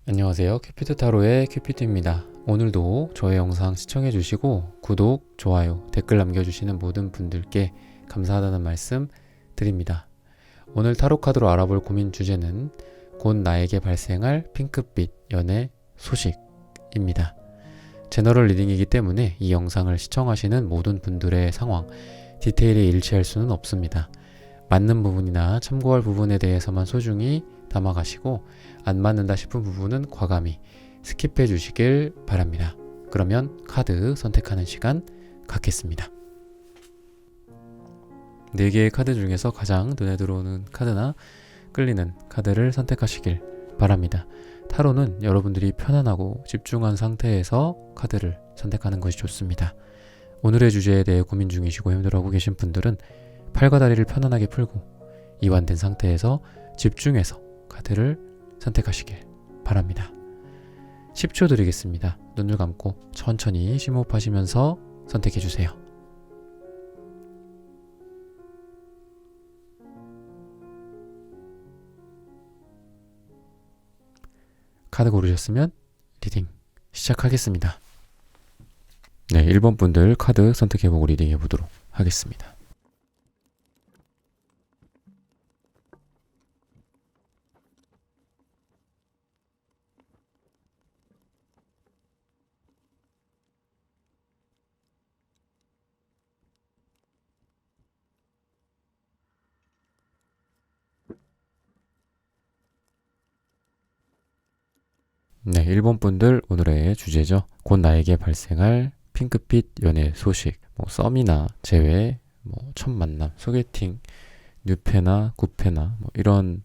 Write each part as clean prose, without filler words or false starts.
안녕하세요. 큐피드 타로의 큐피드입니다. 오늘도 저의 영상 시청해주시고 구독, 좋아요, 댓글 남겨주시는 모든 분들께 감사하다는 말씀 드립니다. 오늘 타로 카드로 알아볼 고민 주제는 곧 나에게 발생할 핑크빛 연애 소식입니다. 제너럴 리딩이기 때문에 이 영상을 시청하시는 모든 분들의 상황, 디테일에 일치할 수는 없습니다. 맞는 부분이나 참고할 부분에 대해서만 소중히 담아가시고 안 맞는다 싶은 부분은 과감히 스킵해 주시길 바랍니다. 그러면 카드 선택하는 시간 갖겠습니다. 4개의 카드 중에서 가장 눈에 들어오는 카드나 끌리는 카드를 선택하시길 바랍니다. 타로는 여러분들이 편안하고 집중한 상태에서 카드를 선택하는 것이 좋습니다. 오늘의 주제에 대해 고민 중이시고 힘들어하고 계신 분들은 팔과 다리를 편안하게 풀고 이완된 상태에서 집중해서 카드를 선택하시길 바랍니다. 10초 드리겠습니다. 눈을 감고 천천히 심호흡하시면서 선택해주세요. 카드 고르셨으면 리딩 시작하겠습니다. 네, 1번 분들 카드 선택해보고 리딩해보도록 하겠습니다. 네, 1번 분들 오늘의 주제죠. 곧 나에게 발생할 핑크빛 연애 소식, 썸이나 재회, 첫 만남, 소개팅, 뉴페나 구페나 이런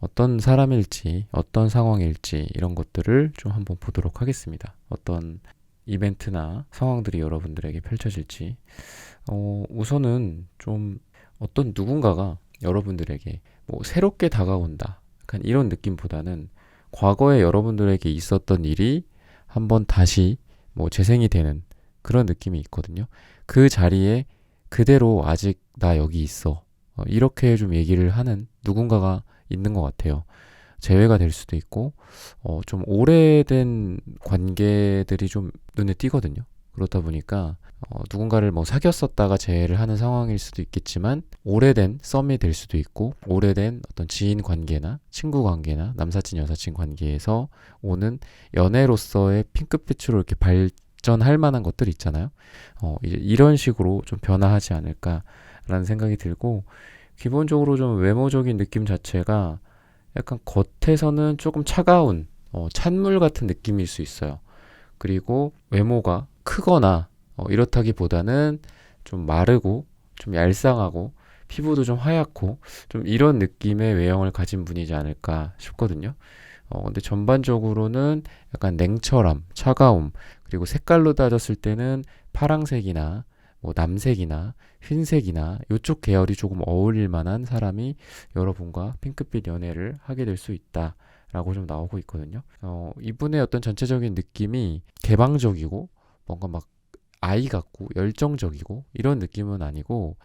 어떤 사람일지, 어떤 상황일지 이런 것들을 좀 한번 보도록 하겠습니다. 어떤 이벤트나 상황들이 여러분들에게 펼쳐질지 우선은 좀 어떤 누군가가 여러분들에게 새롭게 다가온다, 약간 이런 느낌보다는 과거에 여러분들에게 있었던 일이 한번 다시 재생이 되는 그런 느낌이 있거든요. 그 자리에 그대로 아직 나 여기 있어, 이렇게 좀 얘기를 하는 누군가가 있는 것 같아요. 재회가 될 수도 있고 좀 오래된 관계들이 좀 눈에 띄거든요. 그렇다 보니까 누군가를 사귀었었다가 재회를 하는 상황일 수도 있겠지만 오래된 썸이 될 수도 있고 오래된 어떤 지인 관계나 친구 관계나 남사친 여사친 관계에서 오는 연애로서의 핑크빛으로 이렇게 발전할 만한 것들 있잖아요. 이제 이런 식으로 좀 변화하지 않을까라는 생각이 들고, 기본적으로 좀 외모적인 느낌 자체가 약간 겉에서는 조금 차가운 찬물 같은 느낌일 수 있어요. 그리고 외모가 크거나 이렇다기보다는 좀 마르고 좀 얄쌍하고 피부도 좀 하얗고 좀 이런 느낌의 외형을 가진 분이지 않을까 싶거든요. 근데 전반적으로는 약간 냉철함, 차가움, 그리고 색깔로 따졌을 때는 파랑색이나 남색이나 흰색이나 이쪽 계열이 조금 어울릴 만한 사람이 여러분과 핑크빛 연애를 하게 될 수 있다 라고 좀 나오고 있거든요. 이분의 어떤 전체적인 느낌이 개방적이고 뭔가 막 아이 같고 열정적이고 이런 느낌은 아니고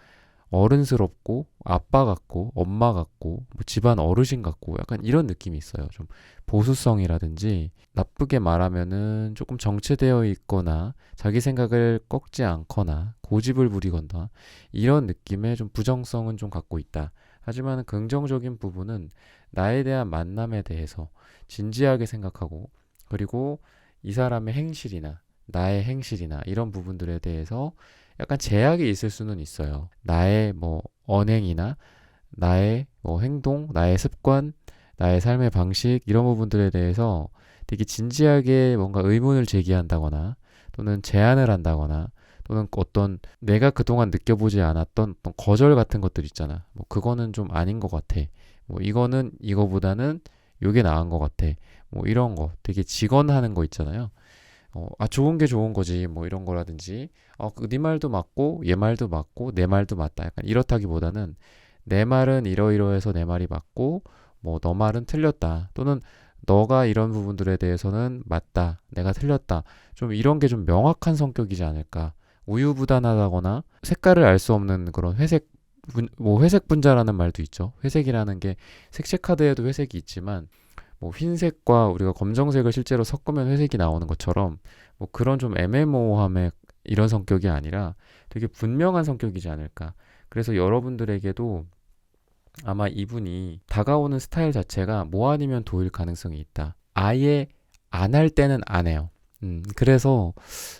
어른스럽고 아빠 같고 엄마 같고 집안 어르신 같고 약간 이런 느낌이 있어요. 좀 보수성이라든지 나쁘게 말하면은 조금 정체되어 있거나 자기 생각을 꺾지 않거나 고집을 부리거나 이런 느낌의 좀 부정성은 좀 갖고 있다. 하지만 긍정적인 부분은 나에 대한 만남에 대해서 진지하게 생각하고, 그리고 이 사람의 행실이나 나의 행실이나 이런 부분들에 대해서 약간 제약이 있을 수는 있어요. 나의 언행이나 나의 행동, 나의 습관, 나의 삶의 방식 이런 부분들에 대해서 되게 진지하게 뭔가 의문을 제기한다거나 또는 제안을 한다거나 또는 어떤 내가 그동안 느껴보지 않았던 어떤 거절 같은 것들 있잖아. 그거는 좀 아닌 것 같아. 이거는 이거보다는 요게 나은 것 같아. 이런 거 되게 직언하는 거 있잖아요. 좋은 게 좋은 거지 이런 거라든지 네 말도 맞고 얘 말도 맞고 내 말도 맞다, 약간 이렇다기보다는 내 말은 이러이러해서 내 말이 맞고 너 말은 틀렸다, 또는 너가 이런 부분들에 대해서는 맞다, 내가 틀렸다, 좀 이런 게 좀 명확한 성격이지 않을까. 우유부단하다거나 색깔을 알 수 없는 그런 회색 분자라는 말도 있죠. 회색이라는 게 색채 카드에도 회색이 있지만 뭐 흰색과 우리가 검정색을 실제로 섞으면 회색이 나오는 것처럼 뭐 그런 좀 애매모호함의 이런 성격이 아니라 되게 분명한 성격이지 않을까. 그래서 여러분들에게도 아마 이분이 다가오는 스타일 자체가 뭐 아니면 도일 가능성이 있다. 아예 안 할 때는 안 해요. 그래서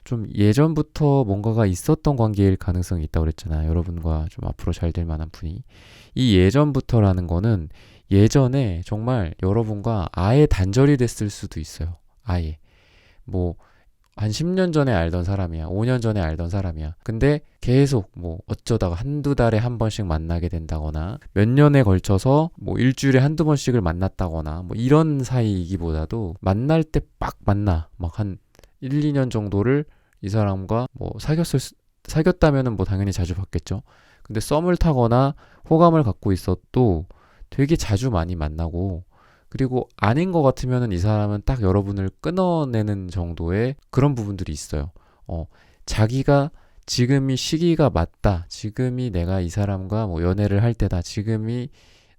좀 예전부터 뭔가가 있었던 관계일 가능성이 있다고 그랬잖아요. 여러분과 좀 앞으로 잘 될 만한 분이. 이 예전부터라는 거는 예전에 정말 여러분과 아예 단절이 됐을 수도 있어요. 아예. 뭐, 한 10년 전에 알던 사람이야. 5년 전에 알던 사람이야. 근데 계속 뭐 어쩌다가 한두 달에 한 번씩 만나게 된다거나 몇 년에 걸쳐서 뭐 일주일에 한두 번씩을 만났다거나 뭐 이런 사이이기보다도 만날 때 빡 만나. 막 한 1, 2년 정도를 이 사람과 뭐 사귀었다면은 뭐 당연히 자주 봤겠죠. 근데 썸을 타거나 호감을 갖고 있어도 되게 자주 많이 만나고 그리고 아닌 것 같으면은 이 사람은 딱 여러분을 끊어내는 정도의 그런 부분들이 있어요. 자기가 지금이 시기가 맞다. 지금이 내가 이 사람과 뭐 연애를 할 때다. 지금이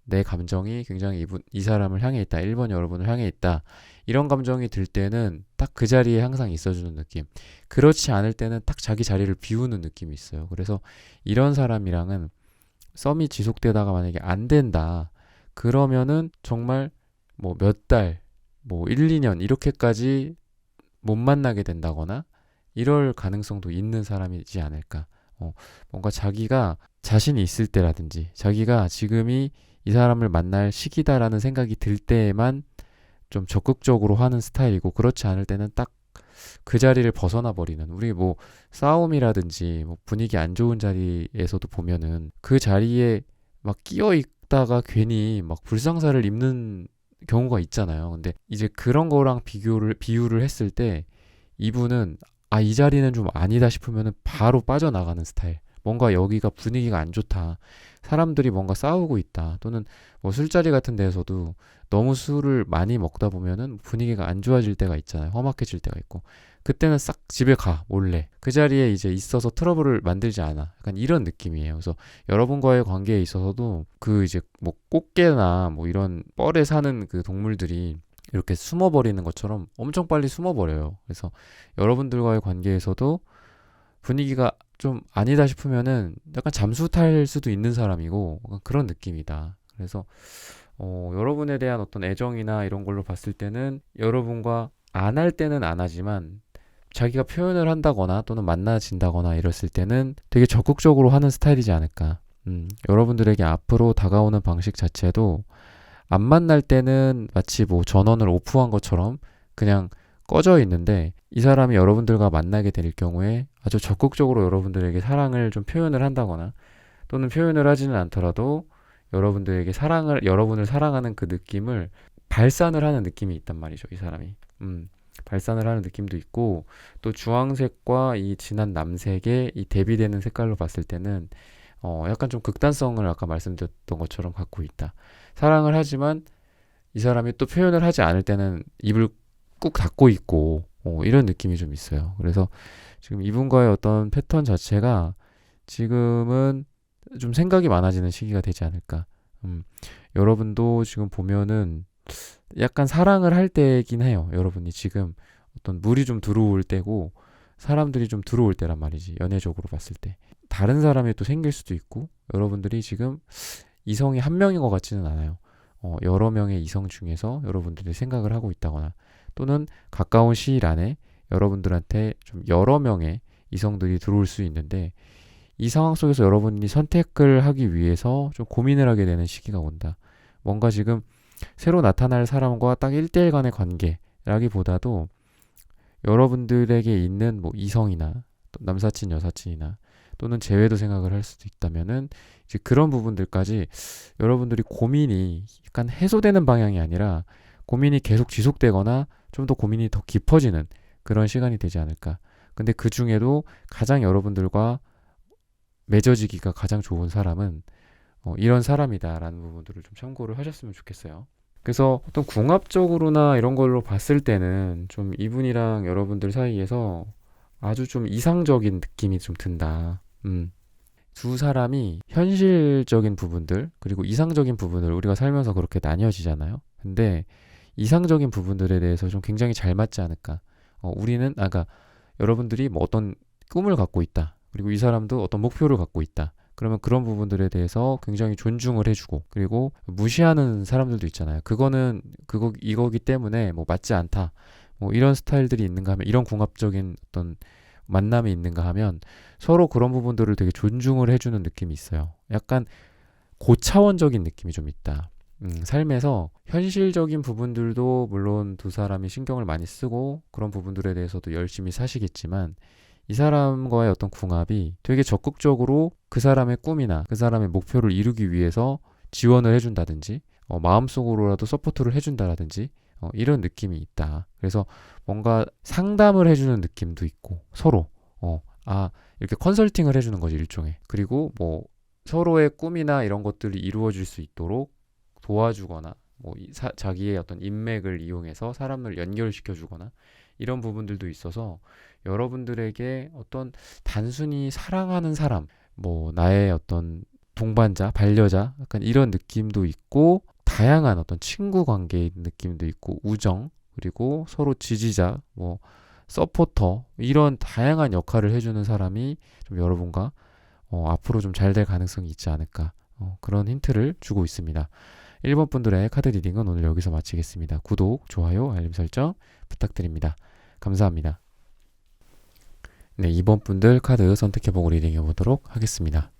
내 감정이 굉장히 이 사람을 향해 있다. 1번 여러분을 향해 있다. 이런 감정이 들 때는 딱 그 자리에 항상 있어주는 느낌. 그렇지 않을 때는 딱 자기 자리를 비우는 느낌이 있어요. 그래서 이런 사람이랑은 썸이 지속되다가 만약에 안 된다. 그러면은 정말 뭐 몇 달, 뭐 1, 2년 이렇게까지 못 만나게 된다거나 이럴 가능성도 있는 사람이지 않을까. 뭔가 자기가 자신이 있을 때라든지 자기가 지금이 이 사람을 만날 시기다라는 생각이 들 때에만 좀 적극적으로 하는 스타일이고 그렇지 않을 때는 딱 그 자리를 벗어나 버리는 우리 뭐 싸움이라든지 뭐 분위기 안 좋은 자리에서도 보면은 그 자리에 막 끼어 있다가 괜히 막 불상사를 입는 경우가 있잖아요. 근데 이제 그런 거랑 비유를 했을 때 이분은 이 자리는 좀 아니다 싶으면은 바로 빠져나가는 스타일. 뭔가 여기가 분위기가 안 좋다. 사람들이 뭔가 싸우고 있다. 또는 뭐 술자리 같은 데에서도 너무 술을 많이 먹다 보면은 분위기가 안 좋아질 때가 있잖아요. 험악해질 때가 있고. 그때는 싹 집에 가, 몰래. 그 자리에 이제 있어서 트러블을 만들지 않아. 약간 이런 느낌이에요. 그래서 여러분과의 관계에 있어서도 그 이제 뭐 꽃게나 뭐 이런 뻘에 사는 그 동물들이 이렇게 숨어버리는 것처럼 엄청 빨리 숨어버려요. 그래서 여러분들과의 관계에서도 분위기가 좀 아니다 싶으면은 약간 잠수 탈 수도 있는 사람이고 그런 느낌이다. 그래서 여러분에 대한 어떤 애정이나 이런 걸로 봤을 때는 여러분과 안 할 때는 안 하지만 자기가 표현을 한다거나 또는 만나진다거나 이랬을 때는 되게 적극적으로 하는 스타일이지 않을까. 여러분들에게 앞으로 다가오는 방식 자체도 안 만날 때는 마치 뭐 전원을 오프한 것처럼 그냥 꺼져 있는데 이 사람이 여러분들과 만나게 될 경우에 아주 적극적으로 여러분들에게 사랑을 좀 표현을 한다거나 또는 표현을 하지는 않더라도 여러분들에게 여러분을 사랑하는 그 느낌을 발산을 하는 느낌이 있단 말이죠, 이 사람이. 발산을 하는 느낌도 있고 또 주황색과 이 진한 남색의 이 대비되는 색깔로 봤을 때는 약간 좀 극단성을 아까 말씀드렸던 것처럼 갖고 있다. 사랑을 하지만 이 사람이 또 표현을 하지 않을 때는 입을 꾹 닫고 있고 이런 느낌이 좀 있어요. 그래서 지금 이분과의 어떤 패턴 자체가 지금은 좀 생각이 많아지는 시기가 되지 않을까. 여러분도 지금 보면은 약간 사랑을 할 때긴 해요. 여러분이 지금 어떤 물이 좀 들어올 때고 사람들이 좀 들어올 때란 말이지. 연애적으로 봤을 때. 다른 사람이 또 생길 수도 있고 여러분들이 지금 이성이 한 명인 것 같지는 않아요. 여러 명의 이성 중에서 여러분들이 생각을 하고 있다거나 또는 가까운 시일 안에 여러분들한테 좀 여러 명의 이성들이 들어올 수 있는데 이 상황 속에서 여러분이 선택을 하기 위해서 좀 고민을 하게 되는 시기가 온다. 뭔가 지금 새로 나타날 사람과 딱 1대1 간의 관계라기보다도 여러분들에게 있는 뭐 이성이나 남사친, 여사친이나 또는 재회도 생각을 할 수도 있다면은 이제 그런 부분들까지 여러분들이 고민이 약간 해소되는 방향이 아니라 고민이 계속 지속되거나 좀 더 고민이 더 깊어지는 그런 시간이 되지 않을까. 근데 그 중에도 가장 여러분들과 맺어지기가 가장 좋은 사람은 이런 사람이다라는 부분들을 좀 참고를 하셨으면 좋겠어요. 그래서 어떤 궁합적으로나 이런 걸로 봤을 때는 좀 이분이랑 여러분들 사이에서 아주 좀 이상적인 느낌이 좀 든다. 두 사람이 현실적인 부분들 그리고 이상적인 부분을 우리가 살면서 그렇게 나뉘어지잖아요. 근데 이상적인 부분들에 대해서 좀 굉장히 잘 맞지 않을까. 그러니까 여러분들이 뭐 어떤 꿈을 갖고 있다. 그리고 이 사람도 어떤 목표를 갖고 있다. 그러면 그런 부분들에 대해서 굉장히 존중을 해주고, 그리고 무시하는 사람들도 있잖아요. 이거기 때문에 뭐 맞지 않다. 뭐 이런 스타일들이 있는가 하면, 이런 궁합적인 어떤 만남이 있는가 하면 서로 그런 부분들을 되게 존중을 해주는 느낌이 있어요. 약간 고차원적인 느낌이 좀 있다. 삶에서 현실적인 부분들도 물론 두 사람이 신경을 많이 쓰고 그런 부분들에 대해서도 열심히 사시겠지만, 이 사람과의 어떤 궁합이 되게 적극적으로 그 사람의 꿈이나 그 사람의 목표를 이루기 위해서 지원을 해준다든지, 마음속으로라도 서포트를 해준다라든지, 이런 느낌이 있다. 그래서 뭔가 상담을 해주는 느낌도 있고, 서로 이렇게 컨설팅을 해주는 거지, 일종의. 그리고 뭐 서로의 꿈이나 이런 것들이 이루어질 수 있도록 도와주거나, 뭐 자기의 어떤 인맥을 이용해서 사람을 연결시켜 주거나, 이런 부분들도 있어서 여러분들에게 어떤 단순히 사랑하는 사람, 뭐 나의 어떤 동반자, 반려자, 약간 이런 느낌도 있고, 다양한 어떤 친구 관계의 느낌도 있고, 우정, 그리고 서로 지지자, 뭐 서포터, 이런 다양한 역할을 해주는 사람이 좀 여러분과 앞으로 좀 잘 될 가능성이 있지 않을까, 그런 힌트를 주고 있습니다. 1번 분들의 카드 리딩은 오늘 여기서 마치겠습니다. 구독, 좋아요, 알림 설정 부탁드립니다. 감사합니다. 네, 2번 분들 카드 선택해보고 리딩해 보도록 하겠습니다.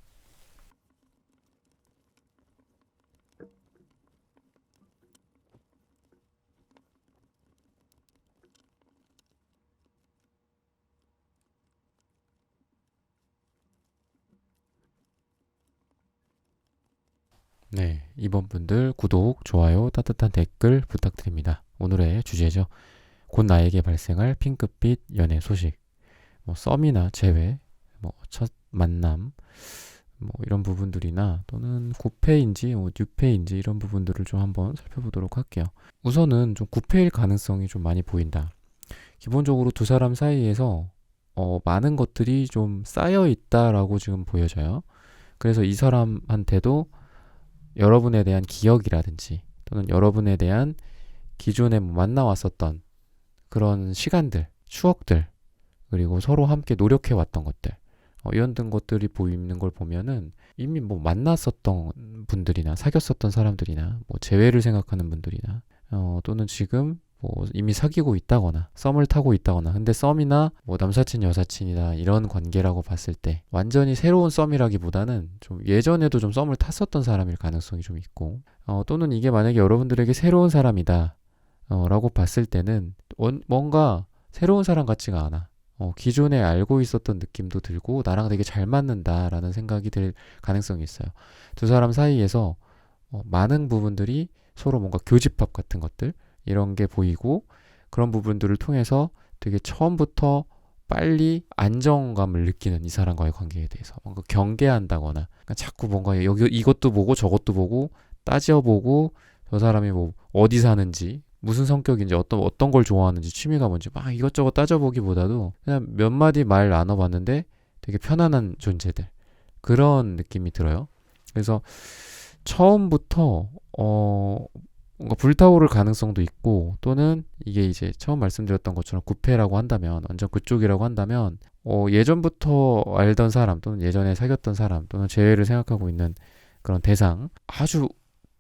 네, 2번 분들 구독, 좋아요, 따뜻한 댓글 부탁드립니다. 오늘의 주제죠. 곧 나에게 발생할 핑크빛 연애 소식. 뭐 썸이나 재회, 뭐 첫 만남, 뭐 이런 부분들이나, 또는 9패인지 6패인지 이런 부분들을 좀 한번 살펴보도록 할게요. 우선은 좀 9패일 가능성이 좀 많이 보인다. 기본적으로 두 사람 사이에서 많은 것들이 좀 쌓여 있다라고 지금 보여져요. 그래서 이 사람한테도 여러분에 대한 기억이라든지, 또는 여러분에 대한 기존에 뭐 만나왔었던 그런 시간들, 추억들, 그리고 서로 함께 노력해왔던 것들, 이런 등 것들이 보이는 걸 보면은 이미 뭐 만났었던 분들이나 사귀었었던 사람들이나, 뭐 재회를 생각하는 분들이나, 또는 지금 뭐 이미 사귀고 있다거나 썸을 타고 있다거나, 근데 썸이나 뭐 남사친 여사친이나 이런 관계라고 봤을 때 완전히 새로운 썸이라기보다는 좀 예전에도 좀 썸을 탔었던 사람일 가능성이 좀 있고, 또는 이게 만약에 여러분들에게 새로운 사람이다 라고 봤을 때는 뭔가 새로운 사람 같지가 않아. 기존에 알고 있었던 느낌도 들고 나랑 되게 잘 맞는다라는 생각이 들 가능성이 있어요. 두 사람 사이에서 많은 부분들이 서로 뭔가 교집합 같은 것들, 이런 게 보이고, 그런 부분들을 통해서 되게 처음부터 빨리 안정감을 느끼는, 이 사람과의 관계에 대해서 뭔가 경계한다거나, 그러니까 자꾸 뭔가 이것도 보고 저것도 보고 따져보고, 저 사람이 뭐 어디 사는지, 무슨 성격인지, 어떤 걸 좋아하는지, 취미가 뭔지 막 이것저것 따져보기보다도 그냥 몇 마디 말 나눠봤는데 되게 편안한 존재들, 그런 느낌이 들어요. 그래서 처음부터 뭔가 불타오를 가능성도 있고, 또는 이게 이제 처음 말씀드렸던 것처럼 9패라고 한다면, 완전 그쪽이라고 한다면, 예전부터 알던 사람, 또는 예전에 사귀었던 사람, 또는 재회를 생각하고 있는 그런 대상, 아주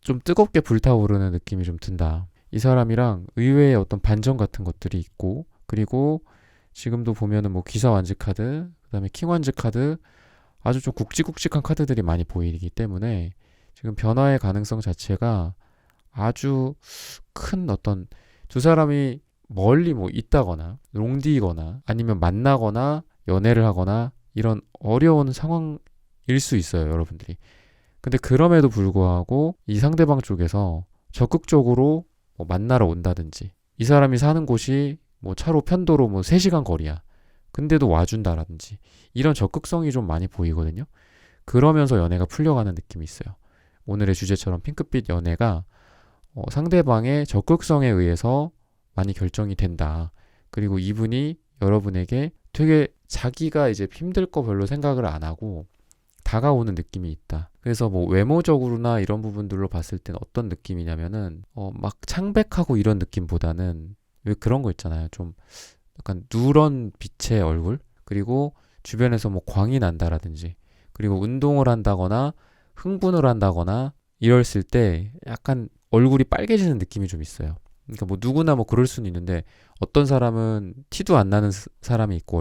좀 뜨겁게 불타오르는 느낌이 좀 든다. 이 사람이랑 의외의 어떤 반전 같은 것들이 있고, 그리고 지금도 보면은 뭐 기사 완즈 카드, 그 다음에 킹 완즈 카드, 아주 좀 굵직굵직한 카드들이 많이 보이기 때문에 지금 변화의 가능성 자체가 아주 큰, 어떤 두 사람이 멀리 뭐 있다거나 롱디거나 아니면 만나거나 연애를 하거나 이런 어려운 상황일 수 있어요, 여러분들이. 근데 그럼에도 불구하고 이 상대방 쪽에서 적극적으로 뭐 만나러 온다든지, 이 사람이 사는 곳이 뭐 차로 편도로 뭐 3시간 거리야. 근데도 와준다라든지, 이런 적극성이 좀 많이 보이거든요. 그러면서 연애가 풀려가는 느낌이 있어요. 오늘의 주제처럼 핑크빛 연애가 상대방의 적극성에 의해서 많이 결정이 된다. 그리고 이분이 여러분에게 되게 자기가 이제 힘들 거 별로 생각을 안 하고 다가오는 느낌이 있다. 그래서 뭐 외모적으로나 이런 부분들로 봤을 때는 어떤 느낌이냐면은 막 창백하고 이런 느낌보다는 왜 그런 거 있잖아요. 좀 약간 누런 빛의 얼굴, 그리고 주변에서 뭐 광이 난다라든지, 그리고 운동을 한다거나 흥분을 한다거나 이랬을 때 약간 얼굴이 빨개지는 느낌이 좀 있어요. 그러니까 뭐 누구나 뭐 그럴 수는 있는데 어떤 사람은 티도 안 나는 사람이 있고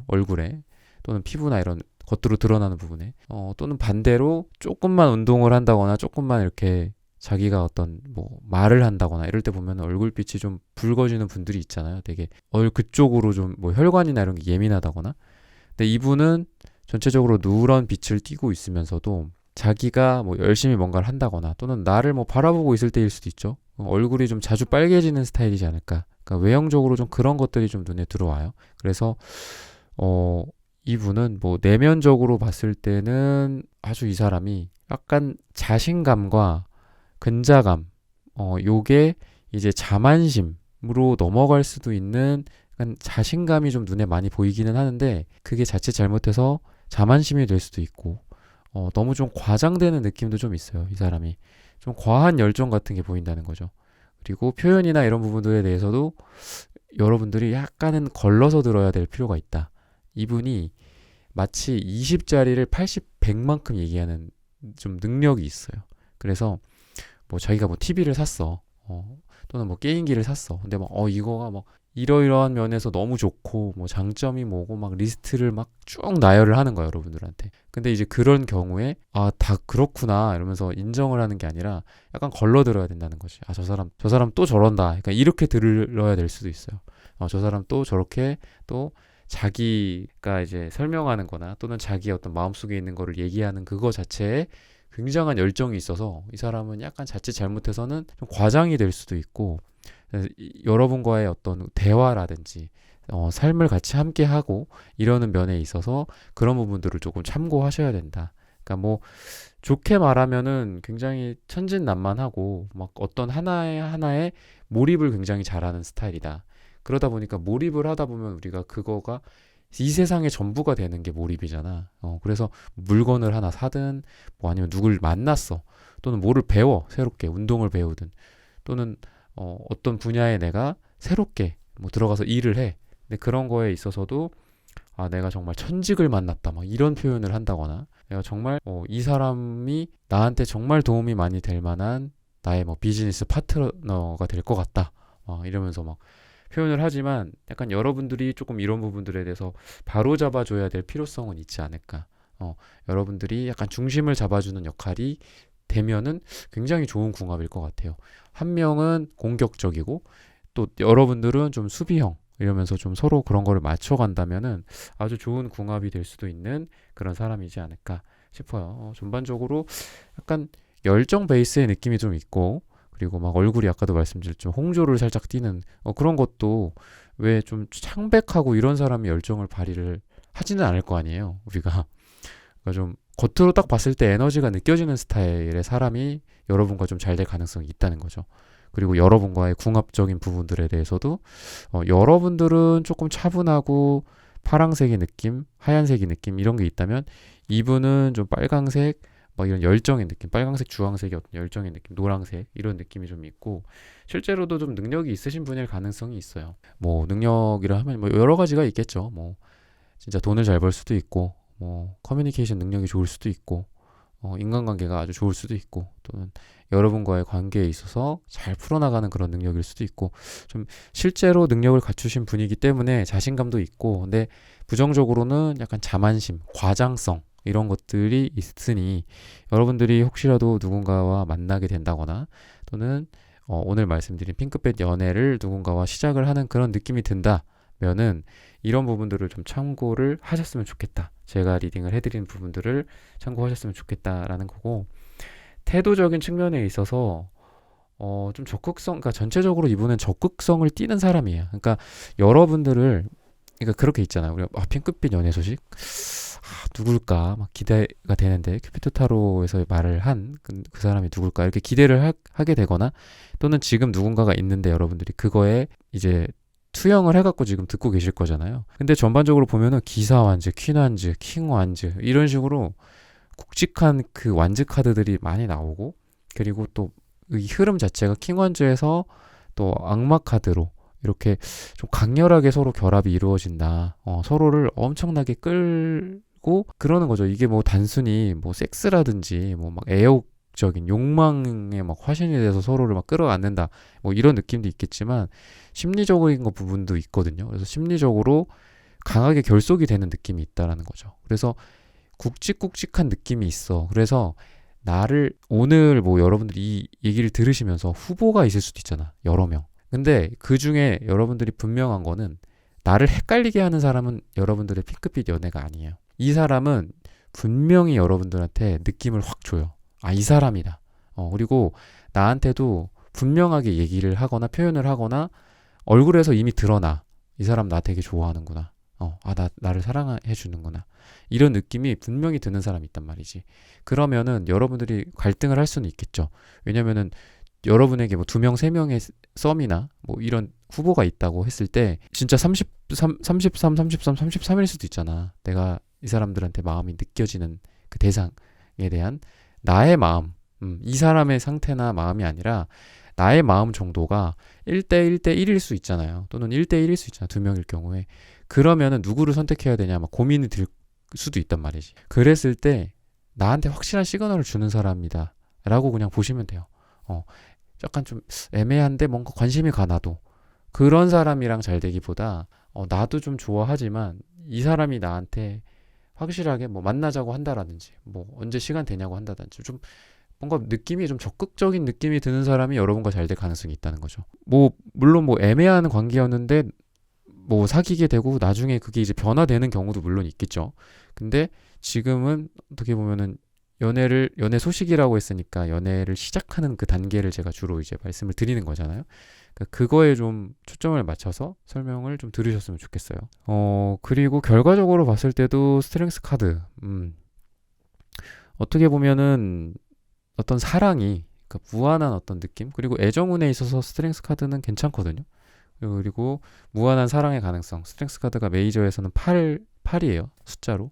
얼굴에 또는 피부나 이런 겉으로 드러나는 부분에 또는 반대로 조금만 운동을 한다거나 조금만 이렇게 자기가 어떤 뭐 말을 한다거나 이럴 때 보면 얼굴빛이 좀 붉어지는 분들이 있잖아요. 되게 그쪽으로 좀 뭐 혈관이나 이런 게 예민하다거나. 근데 이분은 전체적으로 누런 빛을 띠고 있으면서도 자기가 뭐 열심히 뭔가를 한다거나 또는 나를 뭐 바라보고 있을 때일 수도 있죠. 얼굴이 좀 자주 빨개지는 스타일이지 않을까. 그러니까 외형적으로 좀 그런 것들이 좀 눈에 들어와요. 그래서 이분은 뭐 내면적으로 봤을 때는 아주 이 사람이 약간 자신감과 근자감, 요게 이제 자만심으로 넘어갈 수도 있는 약간 자신감이 좀 눈에 많이 보이기는 하는데 그게 자칫 잘못해서 자만심이 될 수도 있고 너무 좀 과장되는 느낌도 좀 있어요. 이 사람이 좀 과한 열정 같은 게 보인다는 거죠. 그리고 표현이나 이런 부분들에 대해서도 여러분들이 약간은 걸러서 들어야 될 필요가 있다. 이분이 마치 20짜리를 80, 100만큼 얘기하는 좀 능력이 있어요. 그래서 뭐 자기가 뭐 TV를 샀어. 또는 뭐 게임기를 샀어. 근데 막 이거가 막 이러이러한 면에서 너무 좋고 뭐 장점이 뭐고 막 리스트를 막 쭉 나열을 하는 거야, 여러분들한테. 근데 이제 그런 경우에 다 그렇구나 이러면서 인정을 하는 게 아니라 약간 걸러 들어야 된다는 거지. 저 사람 또 저런다. 그러니까 이렇게 들어야 될 수도 있어요. 저 사람 또 저렇게 또 자기가 이제 설명하는 거나 또는 자기 어떤 마음속에 있는 거를 얘기하는 그거 자체에 굉장한 열정이 있어서 이 사람은 약간 자칫 잘못해서는 좀 과장이 될 수도 있고, 여러분과의 어떤 대화라든지 삶을 같이 함께 하고 이러는 면에 있어서 그런 부분들을 조금 참고하셔야 된다. 그러니까 뭐 좋게 말하면은 굉장히 천진난만하고 막 어떤 하나에 몰입을 굉장히 잘하는 스타일이다. 그러다 보니까 몰입을 하다 보면 우리가 그거가 이 세상의 전부가 되는 게 몰입이잖아. 그래서 물건을 하나 사든 뭐 아니면 누굴 만났어. 또는 뭐를 배워. 새롭게 운동을 배우든 또는 어떤 분야에 내가 새롭게 뭐 들어가서 일을 해. 근데 그런 거에 있어서도 내가 정말 천직을 만났다. 막 이런 표현을 한다거나 내가 정말 이 사람이 나한테 정말 도움이 많이 될 만한 나의 뭐 비즈니스 파트너가 될 것 같다. 이러면서 막 표현을 하지만 약간 여러분들이 조금 이런 부분들에 대해서 바로 잡아줘야 될 필요성은 있지 않을까. 여러분들이 약간 중심을 잡아주는 역할이 되면은 굉장히 좋은 궁합일 것 같아요. 한 명은 공격적이고 또 여러분들은 좀 수비형 이러면서 좀 서로 그런 거를 맞춰간다면은 아주 좋은 궁합이 될 수도 있는 그런 사람이지 않을까 싶어요. 전반적으로 약간 열정 베이스의 느낌이 좀 있고 그리고 막 얼굴이 아까도 말씀드렸죠. 홍조를 살짝 띠는 그런 것도 왜 좀 창백하고 이런 사람이 열정을 발휘를 하지는 않을 거 아니에요. 우리가 그러니까 좀 겉으로 딱 봤을 때 에너지가 느껴지는 스타일의 사람이 여러분과 좀 잘 될 가능성이 있다는 거죠. 그리고 여러분과의 궁합적인 부분들에 대해서도 여러분들은 조금 차분하고 파랑색의 느낌, 하얀색의 느낌 이런 게 있다면 이분은 좀 빨강색 막 이런 열정의 느낌, 빨강색, 주황색의 어떤 열정의 느낌, 노랑색 이런 느낌이 좀 있고 실제로도 좀 능력이 있으신 분일 가능성이 있어요. 뭐 능력이라 하면 뭐 여러 가지가 있겠죠. 뭐 진짜 돈을 잘 벌 수도 있고, 뭐 커뮤니케이션 능력이 좋을 수도 있고, 인간관계가 아주 좋을 수도 있고, 또는 여러분과의 관계에 있어서 잘 풀어나가는 그런 능력일 수도 있고, 좀 실제로 능력을 갖추신 분이기 때문에 자신감도 있고, 근데 부정적으로는 약간 자만심, 과장성 이런 것들이 있으니 여러분들이 혹시라도 누군가와 만나게 된다거나 또는 오늘 말씀드린 핑크빛 연애를 누군가와 시작을 하는 그런 느낌이 든다면은 이런 부분들을 좀 참고를 하셨으면 좋겠다. 제가 리딩을 해드린 부분들을 참고하셨으면 좋겠다라는 거고, 태도적인 측면에 있어서 좀 그러니까 전체적으로 이분은 적극성을 띠는 사람이에요. 그러니까 여러분들을 그러니까 그렇게 있잖아요. 우리가 핑크빛 연애 소식 누굴까 막 기대가 되는데 큐피드 타로에서 말을 한 그 사람이 누굴까 이렇게 기대를 하게 되거나 또는 지금 누군가가 있는데 여러분들이 그거에 이제 투영을 해갖고 지금 듣고 계실 거잖아요. 근데 전반적으로 보면은 기사 완즈, 퀸 완즈, 킹 완즈 이런 식으로 굵직한 그 완즈 카드들이 많이 나오고, 그리고 또 이 흐름 자체가 킹완즈에서 또 악마 카드로 이렇게 좀 강렬하게 서로 결합이 이루어진다. 서로를 엄청나게 끌고 그러는 거죠. 이게 뭐 단순히 뭐 섹스라든지 뭐 막 애욕적인 욕망에 막 화신이 돼서 서로를 막 끌어안는다. 뭐 이런 느낌도 있겠지만 심리적인 거 부분도 있거든요. 그래서 심리적으로 강하게 결속이 되는 느낌이 있다라는 거죠. 그래서 굵직굵직한 느낌이 있어. 그래서 나를 오늘 뭐 여러분들이 이 얘기를 들으시면서 후보가 있을 수도 있잖아. 여러 명. 근데 그 중에 여러분들이 분명한 거는 나를 헷갈리게 하는 사람은 여러분들의 핑크빛 연애가 아니에요. 이 사람은 분명히 여러분들한테 느낌을 확 줘요. 아, 이 사람이다. 그리고 나한테도 분명하게 얘기를 하거나 표현을 하거나 얼굴에서 이미 드러나. 이 사람 나 되게 좋아하는구나. 나를 사랑해 주는구나. 이런 느낌이 분명히 드는 사람이 있단 말이지. 그러면은 여러분들이 갈등을 할 수는 있겠죠. 왜냐면은 여러분에게 뭐 2명, 3명의 썸이나 뭐 이런 후보가 있다고 했을 때 진짜 33, 33, 33, 33일 수도 있잖아. 내가 이 사람들한테 마음이 느껴지는 그 대상에 대한 나의 마음, 이 사람의 상태나 마음이 아니라 나의 마음 정도가 1대 1대 1일 수 있잖아요. 또는 1대 1일 수 있잖아. 2명일 경우에. 그러면은 누구를 선택해야 되냐 막 고민이 들 수도 있단 말이지. 그랬을 때 나한테 확실한 시그널을 주는 사람이다 라고 그냥 보시면 돼요. 약간 좀 애매한데 뭔가 관심이 가 나도. 그런 사람이랑 잘 되기보다 나도 좀 좋아하지만 이 사람이 나한테 확실하게 뭐 만나자고 한다라든지 뭐 언제 시간 되냐고 한다든지 좀 뭔가 느낌이 좀 적극적인 느낌이 드는 사람이 여러분과 잘 될 가능성이 있다는 거죠. 뭐 물론 뭐 애매한 관계였는데 뭐 사귀게 되고 나중에 그게 이제 변화되는 경우도 물론 있겠죠. 근데 지금은 어떻게 보면은 연애 소식이라고 했으니까 연애를 시작하는 그 단계를 제가 주로 이제 말씀을 드리는 거잖아요. 그러니까 그거에 좀 초점을 맞춰서 설명을 좀 들으셨으면 좋겠어요. 그리고 결과적으로 봤을 때도 스트렝스 카드, 어떻게 보면은 어떤 사랑이 그러니까 무한한 어떤 느낌 그리고 애정운에 있어서 스트렝스 카드는 괜찮거든요. 그리고 무한한 사랑의 가능성. 스트렝스 카드가 메이저에서는 8이에요. 숫자로.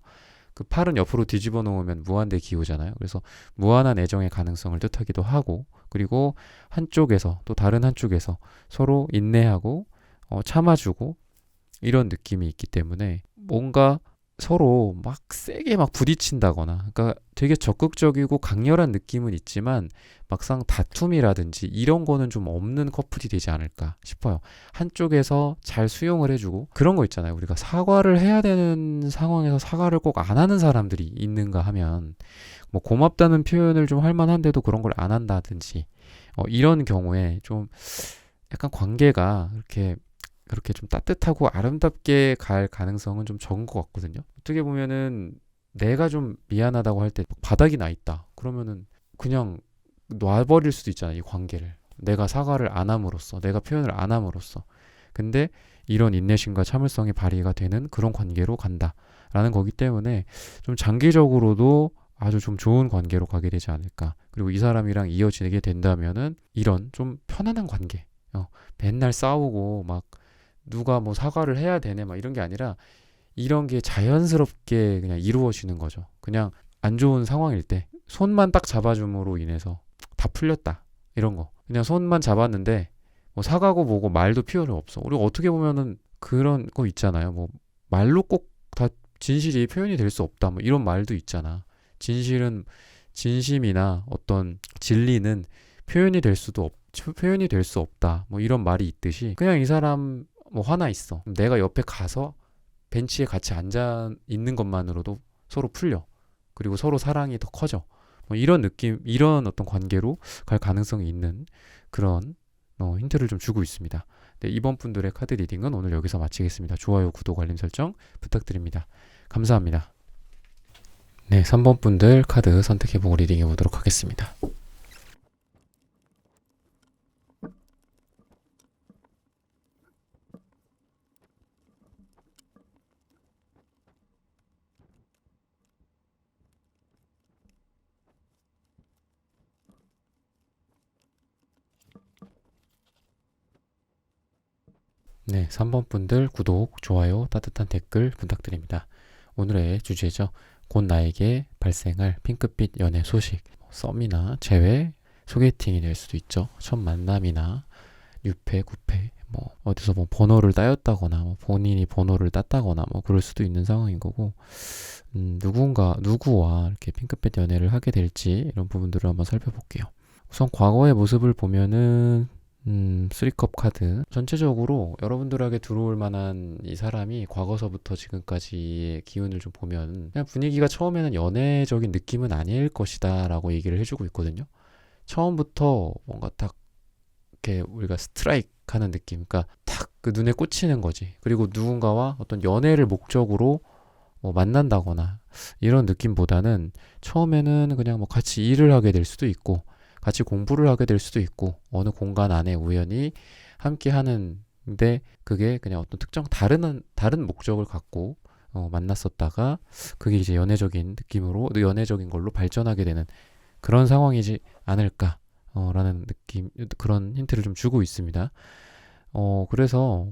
그 8은 옆으로 뒤집어 놓으면 무한대 기호잖아요. 그래서 무한한 애정의 가능성을 뜻하기도 하고 그리고 한쪽에서 또 다른 한쪽에서 서로 인내하고 참아주고 이런 느낌이 있기 때문에 뭔가 서로 막 세게 막 부딪힌다거나 그러니까 되게 적극적이고 강렬한 느낌은 있지만 막상 다툼이라든지 이런 거는 좀 없는 커플이 되지 않을까 싶어요. 한쪽에서 잘 수용을 해주고 그런 거 있잖아요. 우리가 사과를 해야 되는 상황에서 사과를 꼭 안 하는 사람들이 있는가 하면 뭐 고맙다는 표현을 좀 할 만한데도 그런 걸 안 한다든지 이런 경우에 좀 약간 관계가 그렇게 좀 따뜻하고 아름답게 갈 가능성은 좀 적은 것 같거든요. 어떻게 보면은 내가 좀 미안하다고 할 때 바닥이 나 있다. 그러면은 그냥 놔버릴 수도 있잖아요. 이 관계를. 내가 사과를 안 함으로써, 내가 표현을 안 함으로써. 근데 이런 인내심과 참을성이 발휘가 되는 그런 관계로 간다라는 거기 때문에 좀 장기적으로도 아주 좀 좋은 관계로 가게 되지 않을까. 그리고 이 사람이랑 이어지게 된다면은 이런 좀 편안한 관계. 맨날 싸우고 막 누가 뭐 사과를 해야 되네 막 이런 게 아니라 이런 게 자연스럽게 그냥 이루어지는 거죠. 그냥 안 좋은 상황일 때 손만 딱 잡아줌으로 인해서 다 풀렸다 이런 거. 그냥 손만 잡았는데 뭐 사과고 뭐고 말도 필요 없어. 그리고 어떻게 보면은 그런 거 있잖아요. 뭐 말로 꼭 다 진실이 표현이 될 수 없다 뭐 이런 말도 있잖아. 진실은 진심이나 어떤 진리는 표현이 될 수 없다 뭐 이런 말이 있듯이 그냥 이 사람 뭐 화나 있어. 내가 옆에 가서 벤치에 같이 앉아 있는 것만으로도 서로 풀려. 그리고 서로 사랑이 더 커져. 뭐 이런 느낌, 이런 어떤 관계로 갈 가능성이 있는 그런 힌트를 좀 주고 있습니다. 네, 이번 분들의 카드 리딩은 오늘 여기서 마치겠습니다. 좋아요, 구독, 알림 설정 부탁드립니다. 감사합니다. 네, 3번 분들 카드 선택해보고 리딩해 보도록 하겠습니다. 네, 3번 분들 구독, 좋아요, 따뜻한 댓글 부탁드립니다. 오늘의 주제죠. 곧 나에게 발생할 핑크빛 연애 소식, 썸이나 재회, 소개팅이 될 수도 있죠. 첫 만남이나 유패, 구패, 뭐 어디서 뭐 번호를 따였다거나 뭐 본인이 번호를 땄다거나 뭐 그럴 수도 있는 상황인 거고, 누구와 이렇게 핑크빛 연애를 하게 될지 이런 부분들을 한번 살펴볼게요. 우선 과거의 모습을 보면은 3컵 카드 전체적으로 여러분들에게 들어올 만한 이 사람이 과거서부터 지금까지의 기운을 좀 보면 그냥 분위기가 처음에는 연애적인 느낌은 아닐 것이다 라고 얘기를 해주고 있거든요. 처음부터 뭔가 딱 이렇게 우리가 스트라이크 하는 느낌, 그러니까 탁 그 눈에 꽂히는 거지. 그리고 누군가와 어떤 연애를 목적으로 뭐 만난다거나 이런 느낌보다는 처음에는 그냥 뭐 같이 일을 하게 될 수도 있고 같이 공부를 하게 될 수도 있고 어느 공간 안에 우연히 함께 하는데 그게 그냥 어떤 특정 다른 목적을 갖고 만났었다가 그게 이제 연애적인 느낌으로 연애적인 걸로 발전하게 되는 그런 상황이지 않을까 라는 느낌, 그런 힌트를 좀 주고 있습니다. 그래서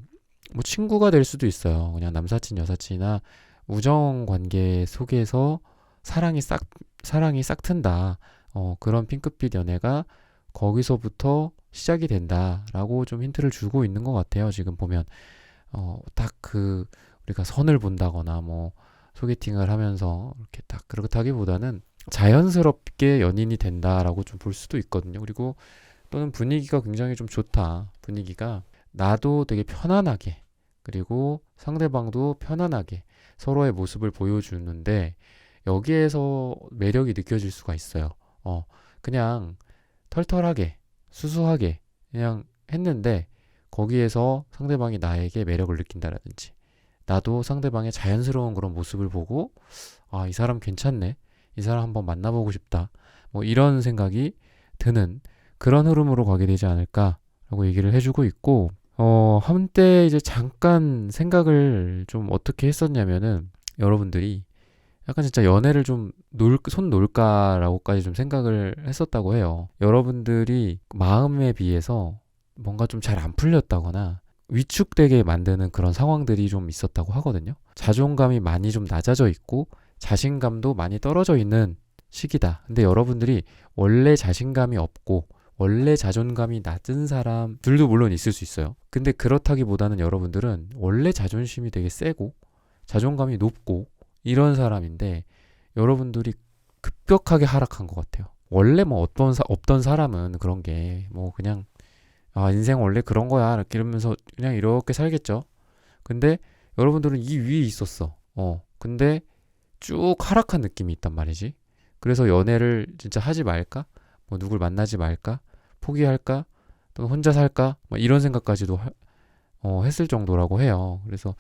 뭐 친구가 될 수도 있어요. 그냥 남사친 여사친이나 우정 관계 속에서 사랑이 싹 튼다. 그런 핑크빛 연애가 거기서부터 시작이 된다라고 좀 힌트를 주고 있는 것 같아요. 지금 보면 딱 우리가 선을 본다거나 뭐 소개팅을 하면서 이렇게 딱 그렇다기보다는 자연스럽게 연인이 된다라고 좀 볼 수도 있거든요. 그리고 또는 분위기가 굉장히 좀 좋다. 분위기가 나도 되게 편안하게 그리고 상대방도 편안하게 서로의 모습을 보여주는데 여기에서 매력이 느껴질 수가 있어요. 그냥 털털하게 수수하게 그냥 했는데 거기에서 상대방이 나에게 매력을 느낀다라든지 나도 상대방의 자연스러운 그런 모습을 보고 이 사람 괜찮네, 이 사람 한번 만나보고 싶다, 뭐 이런 생각이 드는 그런 흐름으로 가게 되지 않을까라고 얘기를 해주고 있고, 한때 이제 잠깐 생각을 좀 어떻게 했었냐면은 여러분들이 약간 진짜 연애를 좀 손 놓을까라고까지 좀 생각을 했었다고 해요. 여러분들이 마음에 비해서 뭔가 좀 잘 안 풀렸다거나 위축되게 만드는 그런 상황들이 좀 있었다고 하거든요. 자존감이 많이 좀 낮아져 있고 자신감도 많이 떨어져 있는 시기다. 근데 여러분들이 원래 자신감이 없고 원래 자존감이 낮은 사람들도 물론 있을 수 있어요. 근데 그렇다기보다는 여러분들은 원래 자존심이 되게 세고 자존감이 높고 이런 사람인데 여러분들이 급격하게 하락한 것 같아요. 원래 뭐 없던 사람은 그런 게 뭐 그냥 인생 원래 그런 거야 이렇게 이러면서 그냥 이렇게 살겠죠. 근데 여러분들은 이 위에 있었어. 근데 쭉 하락한 느낌이 있단 말이지. 그래서 연애를 진짜 하지 말까? 뭐 누굴 만나지 말까? 포기할까? 또는 혼자 살까? 뭐 이런 생각까지도 했을 정도라고 해요. 그래서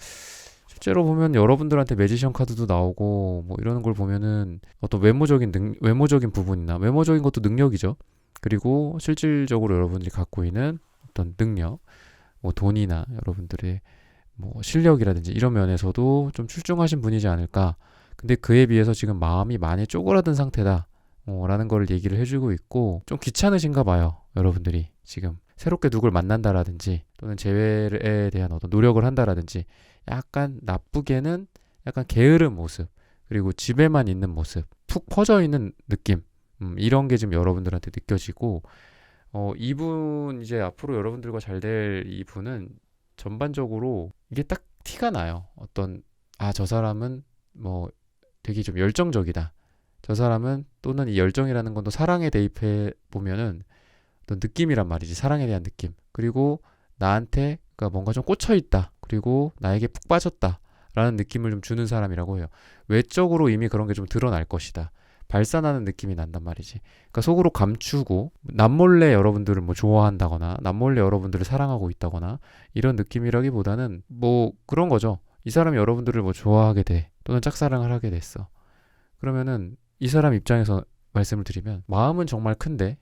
실제로 보면 여러분들한테 매지션 카드도 나오고 뭐 이러는 걸 보면은 어떤 외모적인 부분이나 외모적인 것도 능력이죠. 그리고 실질적으로 여러분들이 갖고 있는 어떤 능력, 뭐 돈이나 여러분들의 뭐 실력이라든지 이런 면에서도 좀 출중하신 분이지 않을까. 근데 그에 비해서 지금 마음이 많이 쪼그라든 상태다 라는 걸 얘기를 해주고 있고, 좀 귀찮으신가 봐요. 여러분들이 지금 새롭게 누굴 만난다라든지 또는 재회에 대한 어떤 노력을 한다라든지 약간 나쁘게는 약간 게으른 모습, 그리고 집에만 있는 모습, 푹 퍼져 있는 느낌, 이런 게 지금 여러분들한테 느껴지고, 이분 이제 앞으로 여러분들과 잘 될 이분은 전반적으로 이게 딱 티가 나요. 저 사람은 뭐 되게 좀 열정적이다. 저 사람은, 또는 이 열정이라는 건 또 사랑에 대입해 보면은 어떤 느낌이란 말이지. 사랑에 대한 느낌. 그리고 나한테 그러니까 뭔가 좀 꽂혀 있다. 그리고 나에게 푹 빠졌다. 라는 느낌을 좀 주는 사람이라고 해요. 외적으로 이미 그런 게 좀 드러날 것이다. 발산하는 느낌이 난단 말이지. 그러니까 속으로 감추고 남몰래 여러분들을 뭐 좋아한다거나 남몰래 여러분들을 사랑하고 있다거나 이런 느낌이라기보다는 뭐 그런 거죠. 이 사람이 여러분들을 뭐 좋아하게 돼. 또는 짝사랑을 하게 됐어. 그러면은 이 사람 입장에서 말씀을 드리면 마음은 정말 큰데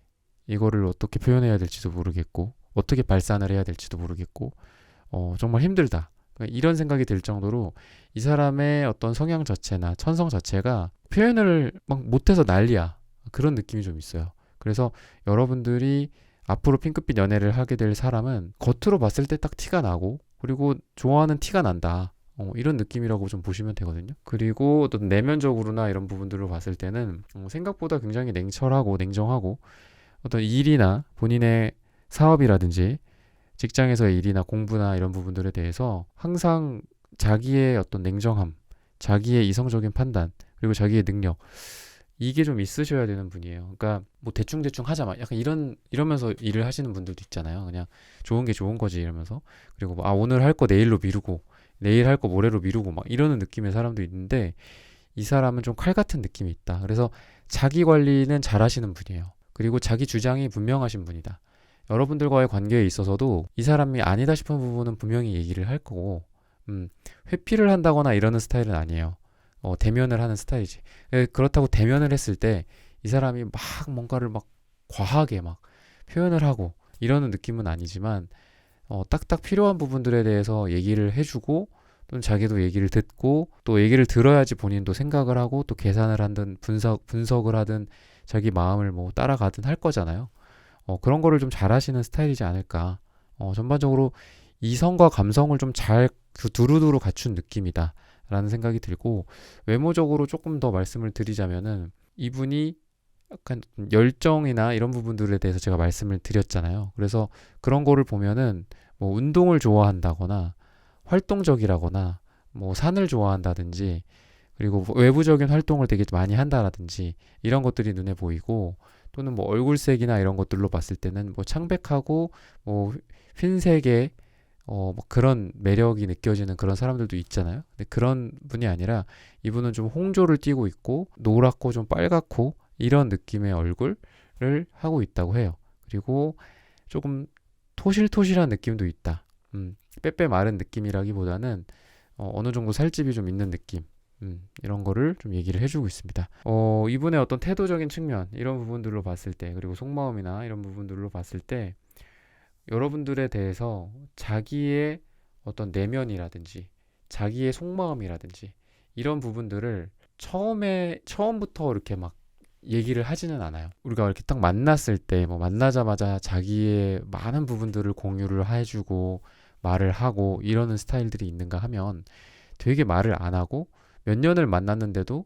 이거를 어떻게 표현해야 될지도 모르겠고 어떻게 발산을 해야 될지도 모르겠고 정말 힘들다. 그러니까 이런 생각이 들 정도로 이 사람의 어떤 성향 자체나 천성 자체가 표현을 막 못해서 난리야. 그런 느낌이 좀 있어요. 그래서 여러분들이 앞으로 핑크빛 연애를 하게 될 사람은 겉으로 봤을 때 딱 티가 나고 그리고 좋아하는 티가 난다. 이런 느낌이라고 좀 보시면 되거든요. 그리고 어떤 내면적으로나 이런 부분들을 봤을 때는 생각보다 굉장히 냉철하고 냉정하고 어떤 일이나 본인의 사업이라든지 직장에서의 일이나 공부나 이런 부분들에 대해서 항상 자기의 어떤 냉정함, 자기의 이성적인 판단, 그리고 자기의 능력, 이게 좀 있으셔야 되는 분이에요. 그러니까 뭐 대충대충 하자 막 약간 이러면서 일을 하시는 분들도 있잖아요. 그냥 좋은 게 좋은 거지 이러면서. 그리고 뭐, 오늘 할 거 내일로 미루고 내일 할 거 모레로 미루고 막 이러는 느낌의 사람도 있는데, 이 사람은 좀 칼 같은 느낌이 있다. 그래서 자기 관리는 잘 하시는 분이에요. 그리고 자기 주장이 분명하신 분이다. 여러분들과의 관계에 있어서도 이 사람이 아니다 싶은 부분은 분명히 얘기를 할 거고, 회피를 한다거나 이러는 스타일은 아니에요. 대면을 하는 스타일이지. 그렇다고 대면을 했을 때 이 사람이 막 뭔가를 막 과하게 막 표현을 하고 이러는 느낌은 아니지만, 딱딱 필요한 부분들에 대해서 얘기를 해주고, 또는 자기도 얘기를 듣고, 또 얘기를 들어야지 본인도 생각을 하고, 또 계산을 하든 분석을 하든 자기 마음을 뭐 따라가든 할 거잖아요. 그런 거를 좀 잘하시는 스타일이지 않을까. 전반적으로 이성과 감성을 좀 잘 두루두루 갖춘 느낌이다 라는 생각이 들고, 외모적으로 조금 더 말씀을 드리자면은, 이분이 약간 열정이나 이런 부분들에 대해서 제가 말씀을 드렸잖아요. 그래서 그런 거를 보면은 뭐 운동을 좋아한다거나 활동적이라거나 뭐 산을 좋아한다든지, 그리고 뭐 외부적인 활동을 되게 많이 한다라든지 이런 것들이 눈에 보이고, 또는 뭐 얼굴색이나 이런 것들로 봤을 때는 뭐 창백하고 뭐 흰색의 뭐 그런 매력이 느껴지는 그런 사람들도 있잖아요. 근데 그런 분이 아니라, 이분은 좀 홍조를 띠고 있고 노랗고 좀 빨갛고 이런 느낌의 얼굴을 하고 있다고 해요. 그리고 조금 토실토실한 느낌도 있다. 빼빼 마른 느낌이라기보다는 어느 정도 살집이 좀 있는 느낌. 이런 거를 좀 얘기를 해주고 있습니다. 이분의 어떤 태도적인 측면, 이런 부분들로 봤을 때, 그리고 속마음이나 이런 부분들로 봤을 때, 여러분들에 대해서 자기의 어떤 내면이라든지 자기의 속마음이라든지 이런 부분들을 처음부터 이렇게 막 얘기를 하지는 않아요. 우리가 이렇게 딱 만났을 때 뭐 만나자마자 자기의 많은 부분들을 공유를 해주고 말을 하고 이러는 스타일들이 있는가 하면, 되게 말을 안 하고 몇 년을 만났는데도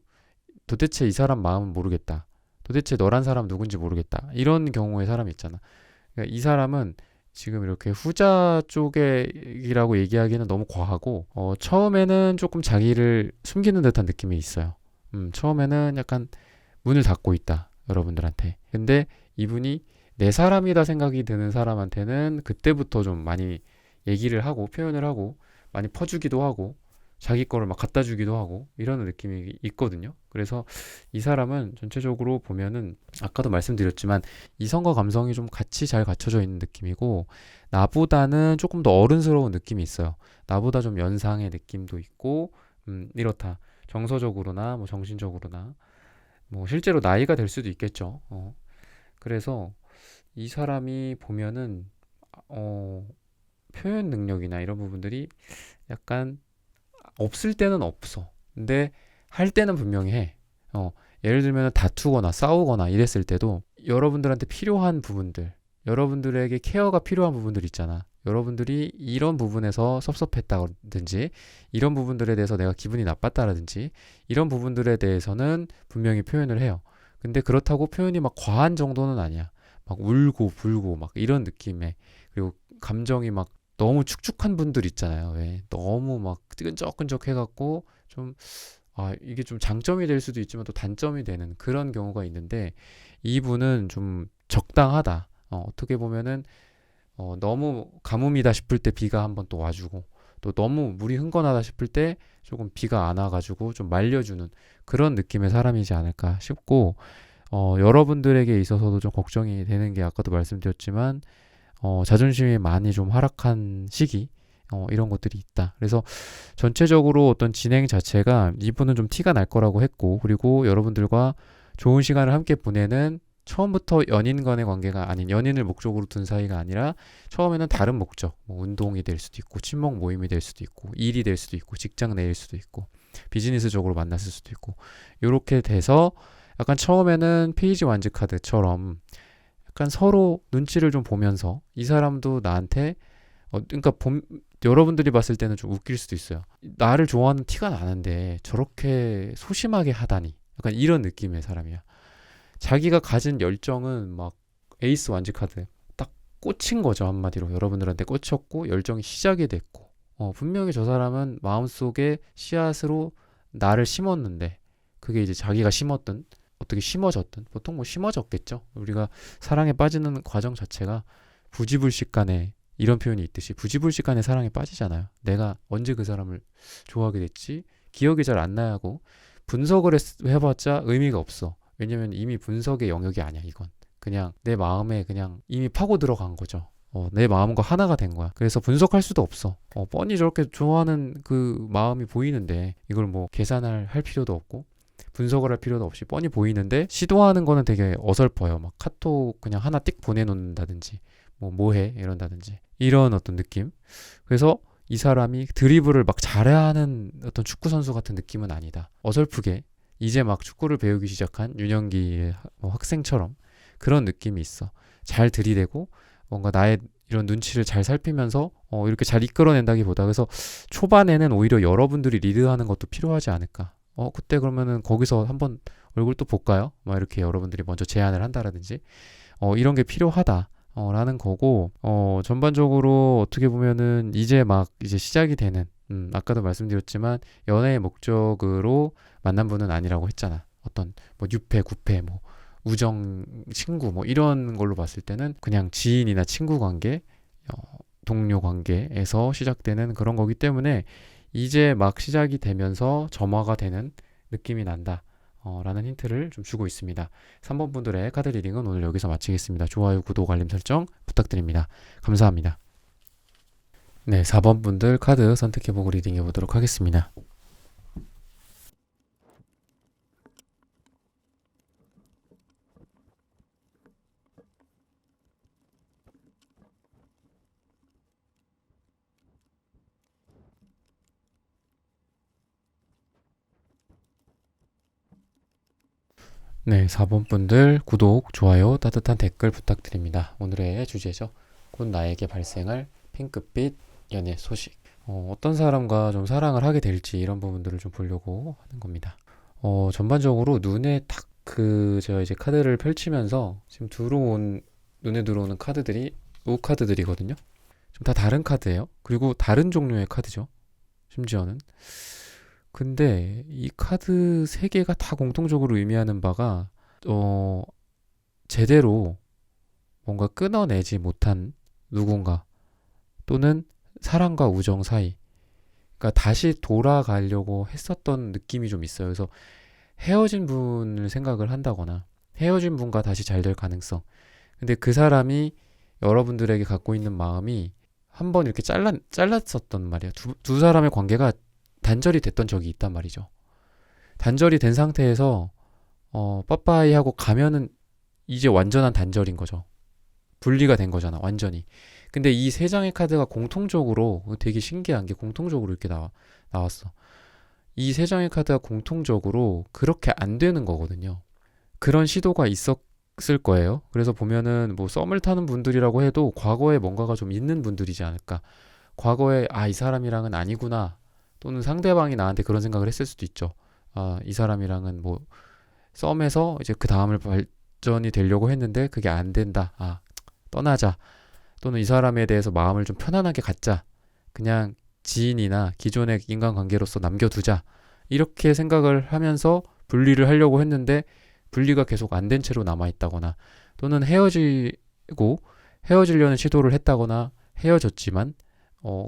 도대체 이 사람 마음은 모르겠다, 도대체 너란 사람 누군지 모르겠다, 이런 경우의 사람이 있잖아. 그러니까 이 사람은 지금 이렇게 후자 쪽이라고 얘기하기는 너무 과하고, 처음에는 조금 자기를 숨기는 듯한 느낌이 있어요. 처음에는 약간 문을 닫고 있다, 여러분들한테. 근데 이분이 내 사람이다 생각이 드는 사람한테는 그때부터 좀 많이 얘기를 하고 표현을 하고 많이 퍼주기도 하고 자기 거를 막 갖다 주기도 하고 이러는 느낌이 있거든요. 그래서 이 사람은 전체적으로 보면은, 아까도 말씀드렸지만 이성과 감성이 좀 같이 잘 갖춰져 있는 느낌이고, 나보다는 조금 더 어른스러운 느낌이 있어요. 나보다 좀 연상의 느낌도 있고, 이렇다. 정서적으로나 뭐 정신적으로나 뭐 실제로 나이가 될 수도 있겠죠. 그래서 이 사람이 보면은 표현 능력이나 이런 부분들이 약간 없을 때는 없어. 근데 할 때는 분명히 해. 예를 들면 다투거나 싸우거나 이랬을 때도 여러분들한테 필요한 부분들, 여러분들에게 케어가 필요한 부분들 있잖아. 여러분들이 이런 부분에서 섭섭했다든지 이런 부분들에 대해서 내가 기분이 나빴다라든지 이런 부분들에 대해서는 분명히 표현을 해요. 근데 그렇다고 표현이 막 과한 정도는 아니야. 막 울고 불고 막 이런 느낌의, 그리고 감정이 막 너무 축축한 분들 있잖아요. 왜 너무 막 끈적끈적 해갖고 좀 이게 좀 장점이 될 수도 있지만 또 단점이 되는 그런 경우가 있는데, 이분은 좀 적당하다. 어떻게 보면은 너무 가뭄이다 싶을 때 비가 한번 또 와주고, 또 너무 물이 흥건하다 싶을 때 조금 비가 안 와가지고 좀 말려주는 그런 느낌의 사람이지 않을까 싶고, 여러분들에게 있어서도 좀 걱정이 되는 게, 아까도 말씀드렸지만 자존심이 많이 좀 하락한 시기, 이런 것들이 있다. 그래서 전체적으로 어떤 진행 자체가 이분은 좀 티가 날 거라고 했고, 그리고 여러분들과 좋은 시간을 함께 보내는, 처음부터 연인 간의 관계가 아닌, 연인을 목적으로 둔 사이가 아니라 처음에는 다른 목적, 뭐 운동이 될 수도 있고 친목 모임이 될 수도 있고 일이 될 수도 있고 직장 내일 수도 있고 비즈니스적으로 만났을 수도 있고, 이렇게 돼서 약간 처음에는 페이지 완즈 카드처럼 약간 서로 눈치를 좀 보면서, 이 사람도 나한테 그러니까 여러분들이 봤을 때는 좀 웃길 수도 있어요. 나를 좋아하는 티가 나는데 저렇게 소심하게 하다니. 약간 이런 느낌의 사람이야. 자기가 가진 열정은 막 에이스 완즈 카드 딱 꽂힌 거죠. 한마디로 여러분들한테 꽂혔고 열정이 시작이 됐고 분명히 저 사람은 마음속에 씨앗으로 나를 심었는데 그게 이제 자기가 심었든 어떻게 심어졌든 보통 뭐 심어졌겠죠. 우리가 사랑에 빠지는 과정 자체가 부지불식간에 이런 표현이 있듯이 부지불식간에 사랑에 빠지잖아요. 내가 언제 그 사람을 좋아하게 됐지 기억이 잘 안 나고 분석을 해봤자 의미가 없어. 왜냐면 이미 분석의 영역이 아니야. 이건 그냥 내 마음에 그냥 이미 파고 들어간 거죠. 내 마음과 하나가 된 거야. 그래서 분석할 수도 없어. 뻔히 저렇게 좋아하는 그 마음이 보이는데 이걸 뭐 계산할 할 필요도 없고 분석을 할 필요도 없이 뻔히 보이는데 시도하는 거는 되게 어설퍼요. 막 카톡 그냥 하나 띡 보내놓는다든지 뭐해 이런다든지 이런 어떤 느낌. 그래서 이 사람이 드리블을 막 잘하는 어떤 축구 선수 같은 느낌은 아니다. 어설프게 이제 막 축구를 배우기 시작한 유년기의 학생처럼 그런 느낌이 있어. 잘 들이대고 뭔가 나의 이런 눈치를 잘 살피면서 이렇게 잘 이끌어낸다기보다 그래서 초반에는 오히려 여러분들이 리드하는 것도 필요하지 않을까. 그때 그러면은 거기서 한번 얼굴 또 볼까요? 막 이렇게 여러분들이 먼저 제안을 한다라든지 이런 게 필요하다. 라는 거고 전반적으로 어떻게 보면은 이제 시작이 되는 아까도 말씀드렸지만 연애의 목적으로 만난 분은 아니라고 했잖아. 어떤 뭐 유패, 구패, 뭐 우정, 친구 뭐 이런 걸로 봤을 때는 그냥 지인이나 친구 관계, 동료 관계에서 시작되는 그런 거기 때문에 이제 막 시작이 되면서 점화가 되는 느낌이 난다. 라는 힌트를 좀 주고 있습니다. 3번 분들의 카드 리딩은 오늘 여기서 마치겠습니다. 좋아요, 구독, 알림 설정 부탁드립니다. 감사합니다. 네, 4번 분들 카드 선택해보고 리딩해 보도록 하겠습니다. 네, 4번 분들 구독, 좋아요, 따뜻한 댓글 부탁드립니다. 오늘의 주제죠. 곧 나에게 발생할 핑크빛 연애 소식. 어떤 사람과 좀 사랑을 하게 될지 이런 부분들을 좀 보려고 하는 겁니다. 전반적으로 눈에 딱 제가 이제 카드를 펼치면서 지금 눈에 들어오는 카드들이 우 카드들이거든요. 좀 다 다른 카드예요. 그리고 다른 종류의 카드죠. 심지어는. 근데 이 카드 세 개가 다 공통적으로 의미하는 바가 제대로 뭔가 끊어내지 못한 누군가 또는 사랑과 우정 사이 그러니까 다시 돌아가려고 했었던 느낌이 좀 있어요. 그래서 헤어진 분을 생각을 한다거나 헤어진 분과 다시 잘 될 가능성 근데 그 사람이 여러분들에게 갖고 있는 마음이 한번 이렇게 잘랐었던 말이야. 두 사람의 관계가 단절이 됐던 적이 있단 말이죠. 단절이 된 상태에서 빠빠이 하고 가면은 이제 완전한 단절인 거죠. 분리가 된 거잖아, 완전히. 근데 이 세 장의 카드가 공통적으로 되게 신기한 게 공통적으로 이렇게 나왔어. 이 세 장의 카드가 공통적으로 그렇게 안 되는 거거든요. 그런 시도가 있었을 거예요. 그래서 보면은 뭐 썸을 타는 분들이라고 해도 과거에 뭔가가 좀 있는 분들이지 않을까. 과거에 이 사람이랑은 아니구나. 또는 상대방이 나한테 그런 생각을 했을 수도 있죠. 이 사람이랑은 뭐 썸에서 이제 그 다음을 발전이 되려고 했는데 그게 안 된다. 떠나자. 또는 이 사람에 대해서 마음을 좀 편안하게 갖자. 그냥 지인이나 기존의 인간관계로서 남겨두자. 이렇게 생각을 하면서 분리를 하려고 했는데 분리가 계속 안 된 채로 남아있다거나 또는 헤어지려는 시도를 했다거나 헤어졌지만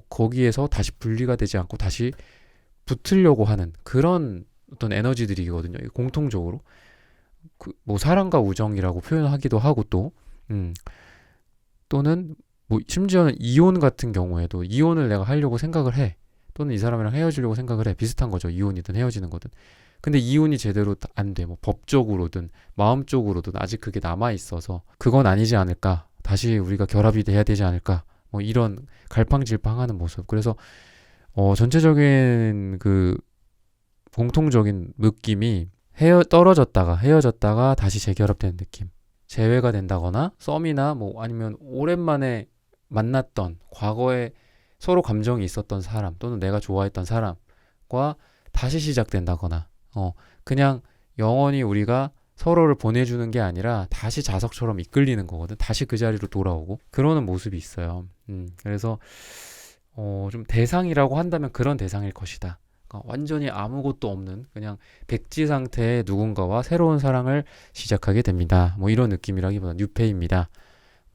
거기에서 다시 분리가 되지 않고 다시 붙으려고 하는 그런 어떤 에너지들이거든요. 공통적으로 뭐 사랑과 우정이라고 표현하기도 하고 또는 뭐 심지어는 이혼 같은 경우에도 이혼을 내가 하려고 생각을 해. 또는 이 사람이랑 헤어지려고 생각을 해. 비슷한 거죠. 이혼이든 헤어지는 거든. 근데 이혼이 제대로 안 돼. 뭐 법적으로든 마음적으로든 아직 그게 남아 있어서 그건 아니지 않을까. 다시 우리가 결합이 돼야 되지 않을까. 뭐 이런 갈팡질팡하는 모습. 그래서 전체적인 그 공통적인 느낌이 헤어졌다가 다시 재결합되는 느낌. 재회가 된다거나 썸이나 뭐 아니면 오랜만에 만났던 과거에 서로 감정이 있었던 사람 또는 내가 좋아했던 사람과 다시 시작된다거나 그냥 영원히 우리가 서로를 보내주는 게 아니라 다시 자석처럼 이끌리는 거거든. 다시 그 자리로 돌아오고 그러는 모습이 있어요. 그래서 좀 대상이라고 한다면 그런 대상일 것이다. 그러니까 완전히 아무것도 없는 그냥 백지 상태의 누군가와 새로운 사랑을 시작하게 됩니다. 뭐 이런 느낌이라기보다 뉴페입니다.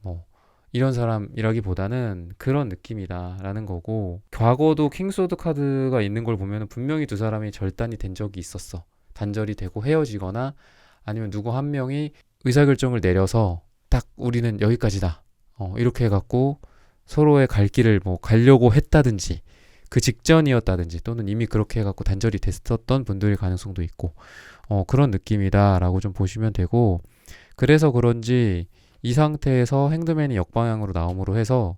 뭐 이런 사람이라기보다는 그런 느낌이다라는 거고, 과거도 킹스워드 카드가 있는 걸 보면 분명히 두 사람이 절단이 된 적이 있었어. 단절이 되고 헤어지거나 아니면 누구 한 명이 의사결정을 내려서 딱 우리는 여기까지다 이렇게 해갖고 서로의 갈 길을 뭐 가려고 했다든지 그 직전이었다든지 또는 이미 그렇게 해갖고 단절이 됐었던 분들일 가능성도 있고 그런 느낌이다라고 좀 보시면 되고, 그래서 그런지 이 상태에서 핸드맨이 역방향으로 나옴으로 해서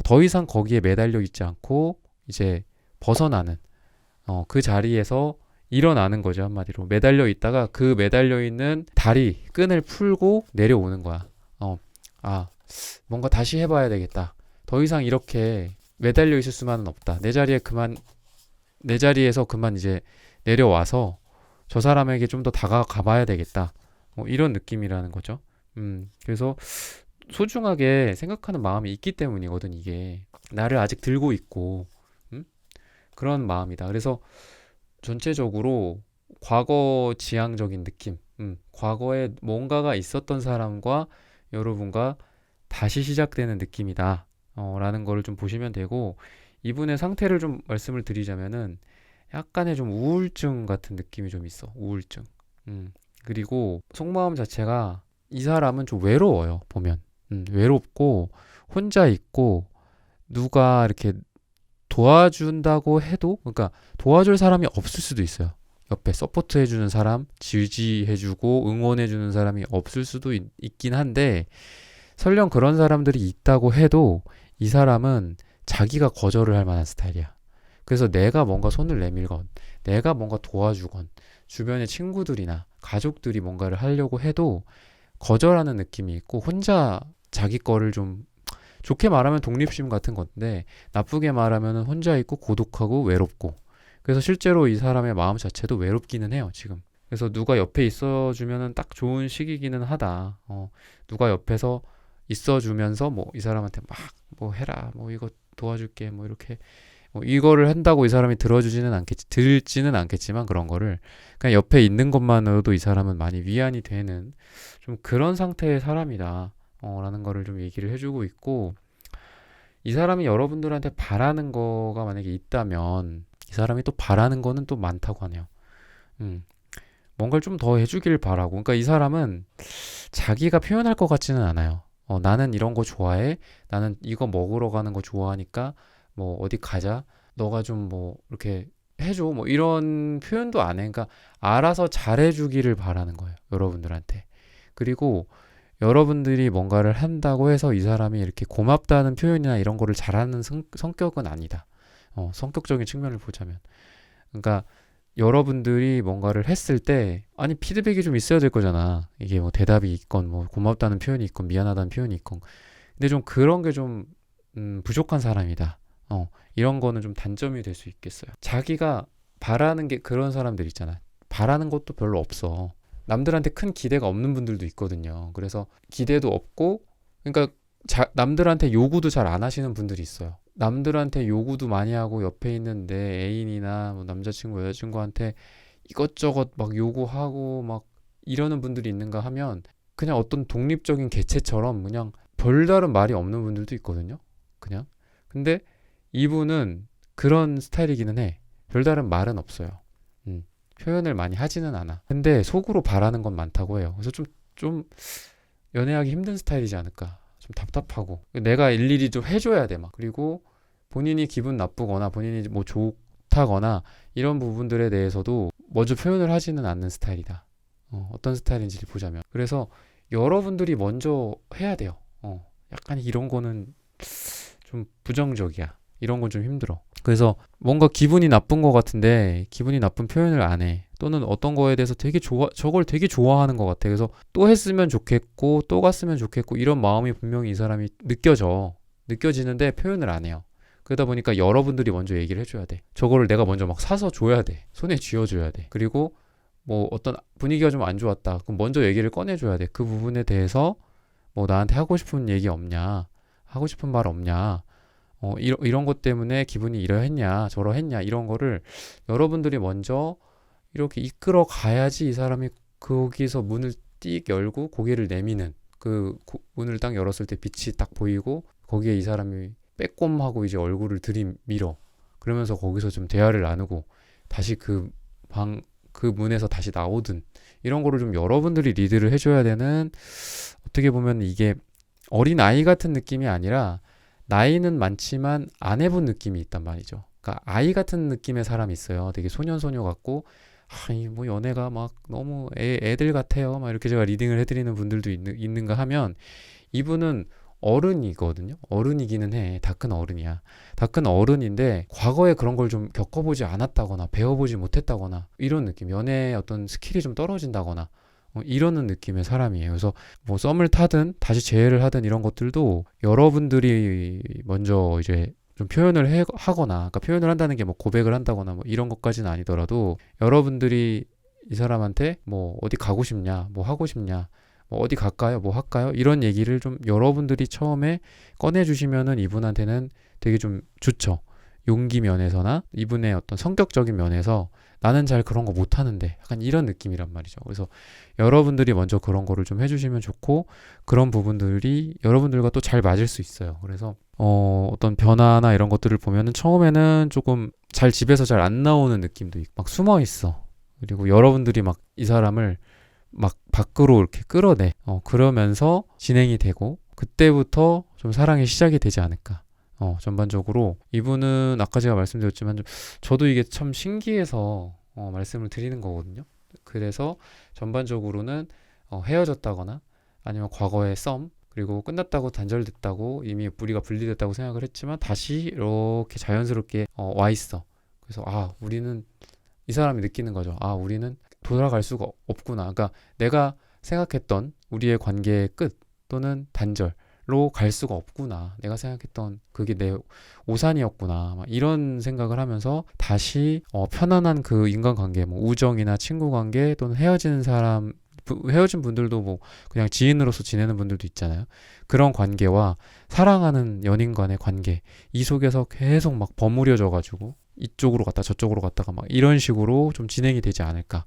더 이상 거기에 매달려 있지 않고 이제 벗어나는 그 자리에서 일어나는 거죠. 한마디로 매달려 있다가 그 매달려 있는 다리 끈을 풀고 내려오는 거야. 뭔가 다시 해봐야 되겠다. 더 이상 이렇게 매달려 있을 수만은 없다. 내 자리에서 그만 이제 내려와서 저 사람에게 좀 더 다가가 봐야 되겠다. 이런 느낌이라는 거죠. 그래서 소중하게 생각하는 마음이 있기 때문이거든. 이게 나를 아직 들고 있고 그런 마음이다. 그래서 전체적으로 과거 지향적인 느낌, 과거에 뭔가가 있었던 사람과 여러분과 다시 시작되는 느낌이다 라는 거를 좀 보시면 되고, 이분의 상태를 좀 말씀을 드리자면은 약간의 좀 우울증 같은 느낌이 좀 있어. 우울증. 그리고 속마음 자체가 이 사람은 좀 외로워요. 보면 외롭고 혼자 있고 누가 이렇게 도와준다고 해도, 그러니까 도와줄 사람이 없을 수도 있어요. 옆에 서포트 해주는 사람, 지지해주고 응원해주는 사람이 없을 수도 있긴 한데, 설령 그런 사람들이 있다고 해도 이 사람은 자기가 거절을 할 만한 스타일이야. 그래서 내가 뭔가 손을 내밀건 내가 뭔가 도와주건 주변의 친구들이나 가족들이 뭔가를 하려고 해도 거절하는 느낌이 있고, 혼자 자기 거를 좀, 좋게 말하면 독립심 같은 건데 나쁘게 말하면 혼자 있고 고독하고 외롭고, 그래서 실제로 이 사람의 마음 자체도 외롭기는 해요 지금. 그래서 누가 옆에 있어주면 딱 좋은 시기기는 하다. 누가 옆에서 있어주면서 뭐 이 사람한테 막 뭐 해라, 뭐 이거 도와줄게, 뭐 이렇게 이거를 한다고 이 사람이 들지는 않겠지만 그런 거를 그냥 옆에 있는 것만으로도 이 사람은 많이 위안이 되는 좀 그런 상태의 사람이다 라는 거를 좀 얘기를 해주고 있고, 이 사람이 여러분들한테 바라는 거가 만약에 있다면 이 사람이 또 바라는 거는 또 많다고 하네요. 뭔가를 좀 더 해주길 바라고. 그러니까 이 사람은 자기가 표현할 것 같지는 않아요. 나는 이런 거 좋아해, 나는 이거 먹으러 가는 거 좋아하니까 뭐 어디 가자, 너가 좀 뭐 이렇게 해줘, 뭐 이런 표현도 안 해. 그러니까 알아서 잘해주기를 바라는 거예요 여러분들한테. 그리고 여러분들이 뭔가를 한다고 해서 이 사람이 이렇게 고맙다는 표현이나 이런 거를 잘하는 성격은 아니다. 성격적인 측면을 보자면. 그러니까 여러분들이 뭔가를 했을 때 아니 피드백이 좀 있어야 될 거잖아. 이게 뭐 대답이 있건 뭐 고맙다는 표현이 있건 미안하다는 표현이 있건. 근데 좀 그런 게 좀 부족한 사람이다. 이런 거는 좀 단점이 될 수 있겠어요. 자기가 바라는 게, 그런 사람들 있잖아. 바라는 것도 별로 없어. 남들한테 큰 기대가 없는 분들도 있거든요. 그래서 기대도 없고, 그러니까 남들한테 요구도 잘 안 하시는 분들이 있어요. 남들한테 요구도 많이 하고 옆에 있는 내 애인이나 뭐 남자친구, 여자친구한테 이것저것 막 요구하고 막 이러는 분들이 있는가 하면 그냥 어떤 독립적인 개체처럼 그냥 별다른 말이 없는 분들도 있거든요. 그냥. 근데 이분은 그런 스타일이기는 해. 별다른 말은 없어요. 표현을 많이 하지는 않아. 근데 속으로 바라는 건 많다고 해요. 그래서 좀 연애하기 힘든 스타일이지 않을까. 좀 답답하고 내가 일일이 좀 해줘야 돼 막. 그리고 본인이 기분 나쁘거나 본인이 뭐 좋다거나 이런 부분들에 대해서도 먼저 표현을 하지는 않는 스타일이다. 어떤 스타일인지를 보자면. 그래서 여러분들이 먼저 해야 돼요. 약간 이런 거는 좀 부정적이야. 이런 건 좀 힘들어. 그래서 뭔가 기분이 나쁜 것 같은데 기분이 나쁜 표현을 안 해. 또는 어떤 거에 대해서 저걸 되게 좋아하는 것 같아. 그래서 또 했으면 좋겠고 또 갔으면 좋겠고 이런 마음이 분명히 이 사람이 느껴지는데 표현을 안 해요. 그러다 보니까 여러분들이 먼저 얘기를 해줘야 돼. 저거를 내가 먼저 막 사서 줘야 돼. 손에 쥐어줘야 돼. 그리고 뭐 어떤 분위기가 좀 안 좋았다. 그럼 먼저 얘기를 꺼내줘야 돼. 그 부분에 대해서 뭐 나한테 하고 싶은 얘기 없냐? 하고 싶은 말 없냐? 이런 것 때문에 기분이 이러했냐? 저러했냐? 이런 거를 여러분들이 먼저 이렇게 이끌어 가야지 이 사람이 거기서 문을 띡 열고 고개를 내미는 문을 딱 열었을 때 빛이 딱 보이고 거기에 이 사람이 빼꼼하고 이제 얼굴을 들이밀어. 그러면서 거기서 좀 대화를 나누고 다시 그 문에서 다시 나오든 이런 거를 좀 여러분들이 리드를 해줘야 되는, 어떻게 보면 이게 어린 아이 같은 느낌이 아니라 나이는 많지만 안 해본 느낌이 있단 말이죠. 그러니까 아이 같은 느낌의 사람이 있어요. 되게 소년소녀 같고 뭐 연애가 막 너무 애들 같아요. 막 이렇게 제가 리딩을 해드리는 분들도 있는가 하면 이분은 어른이거든요. 어른이기는 해. 다 큰 어른이야. 다 큰 어른인데 과거에 그런 걸 좀 겪어보지 않았다거나 배워보지 못했다거나 이런 느낌. 연애의 어떤 스킬이 좀 떨어진다거나 이러는 느낌의 사람이에요. 그래서 뭐 썸을 타든 다시 재회를 하든 이런 것들도 여러분들이 먼저 이제 좀 표현을 하거나, 그러니까 표현을 한다는 게 뭐 고백을 한다거나 뭐 이런 것까지는 아니더라도 여러분들이 이 사람한테 뭐 어디 가고 싶냐, 뭐 하고 싶냐, 뭐 어디 갈까요, 뭐 할까요, 이런 얘기를 좀 여러분들이 처음에 꺼내주시면은 이분한테는 되게 좀 좋죠. 용기 면에서나 이분의 어떤 성격적인 면에서 나는 잘 그런 거 못하는데 약간 이런 느낌이란 말이죠. 그래서 여러분들이 먼저 그런 거를 좀 해주시면 좋고, 그런 부분들이 여러분들과 또 잘 맞을 수 있어요. 그래서 어떤 변화나 이런 것들을 보면은 처음에는 조금 집에서 잘 안 나오는 느낌도 있고 막 숨어 있어. 그리고 여러분들이 막 이 사람을 막 밖으로 이렇게 끌어내. 그러면서 진행이 되고 그때부터 좀 사랑이 시작이 되지 않을까. 전반적으로 이분은 아까 제가 말씀드렸지만 저도 이게 참 신기해서 말씀을 드리는 거거든요. 그래서 전반적으로는 헤어졌다거나 아니면 과거의 썸, 그리고 끝났다고 단절됐다고 이미 우리가 분리됐다고 생각을 했지만 다시 이렇게 자연스럽게 와 있어. 그래서 우리는, 이 사람이 느끼는 거죠. 우리는 돌아갈 수가 없구나. 그러니까 내가 생각했던 우리의 관계의 끝 또는 단절로 갈 수가 없구나. 내가 생각했던 그게 내 오산이었구나. 막 이런 생각을 하면서 다시 편안한 그 인간관계, 뭐 우정이나 친구관계 또는 헤어진 분들도 뭐 그냥 지인으로서 지내는 분들도 있잖아요. 그런 관계와 사랑하는 연인 간의 관계, 이 속에서 계속 막 버무려져 가지고 이쪽으로 갔다 저쪽으로 갔다가 막 이런 식으로 좀 진행이 되지 않을까.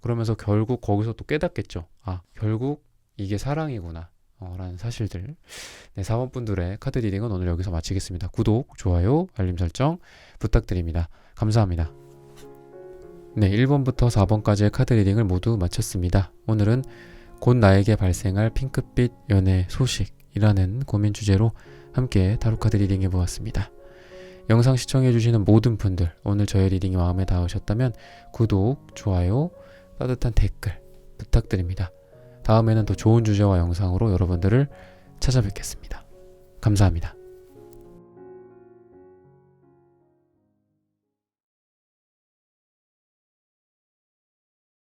그러면서 결국 거기서 또 깨닫겠죠. 결국 이게 사랑이구나. 라는 사실들. 네, 4번 분들의 카드 리딩은 오늘 여기서 마치겠습니다. 구독, 좋아요, 알림 설정 부탁드립니다. 감사합니다. 네, 1번부터 4번까지의 카드 리딩을 모두 마쳤습니다. 오늘은 곧 나에게 발생할 핑크빛 연애 소식이라는 고민 주제로 함께 타로 카드 리딩 해보았습니다. 영상 시청해주시는 모든 분들, 오늘 저의 리딩이 마음에 닿으셨다면 구독, 좋아요, 따뜻한 댓글 부탁드립니다. 다음에는 더 좋은 주제와 영상으로 여러분들을 찾아뵙겠습니다. 감사합니다.